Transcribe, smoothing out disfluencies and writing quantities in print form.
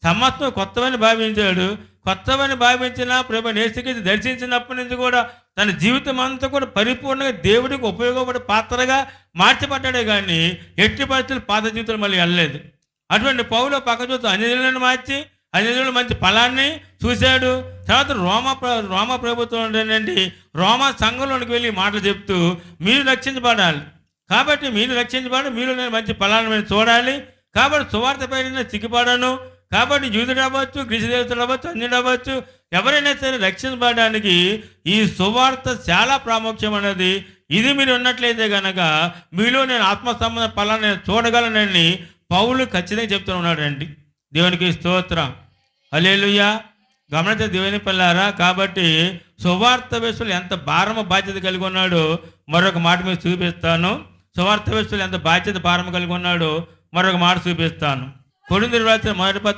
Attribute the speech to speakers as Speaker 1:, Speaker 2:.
Speaker 1: సమస్తం కొత్తవని భావించాడు. కొత్తవని భావించిన ప్రభు యేసుక్రీస్తు దర్శించినప్పటి నుంచి కూడా తన జీవితం అంతా కూడా పరిపూర్ణంగా దేవుడికి ఉపయోగపడే పాత్రగా మార్చబడ్డాడే కానీ ఎట్టి పరిస్థితులు పాత జీవితం మళ్ళీ వెళ్ళలేదు. అటువంటి పౌలు పక్క చూస్తూ అన్యజనులను మార్చి అన్యజనులు మంచి ఫలాన్ని చూశాడు. తర్వాత రోమ ప్రభుత్వం ఏంటంటే రోమా సంఘంలోనికి వెళ్ళి మాటలు చెప్తూ మీరు రక్షించబడాలి, కాబట్టి మీరు రక్షించబడి మీరు నేను మంచి ఫలాన్ని మేము చూడాలి, కాబట్టి సువార్త పైన సిగ్గుపడను, కాబట్టి యూదుడు అవ్వచ్చు, గ్రీసు దేవతలు అవ్వచ్చు, అన్యుడు అవ్వచ్చు, ఎవరైనా సరే రక్షించబడడానికి ఈ సువార్త చాలా ప్రాముఖ్యమైనది. ఇది మీరు ఉన్నట్లయితే కనుక మీలో నేను ఆత్మ సంబంధ ఫలాన్ని నేను చూడగలనని పౌలు ఖచ్చితంగా చెప్తూ ఉన్నాడండి. దేవునికి స్తోత్రం, హల్లెలూయా. గమనించే దేవుని పిల్లారా, కాబట్టి సువార్త వేసులు ఎంత భారమ బాధ్యత కలిగి ఉన్నాడో మరొక మాట మీద చూపిస్తాను. సువార్త వేసులు ఎంత బాధ్యత భారమ కలిగి ఉన్నాడో మరొక మాట చూపిస్తాను. కొరింథీయులకు రాసిన మొదటి పత్రిక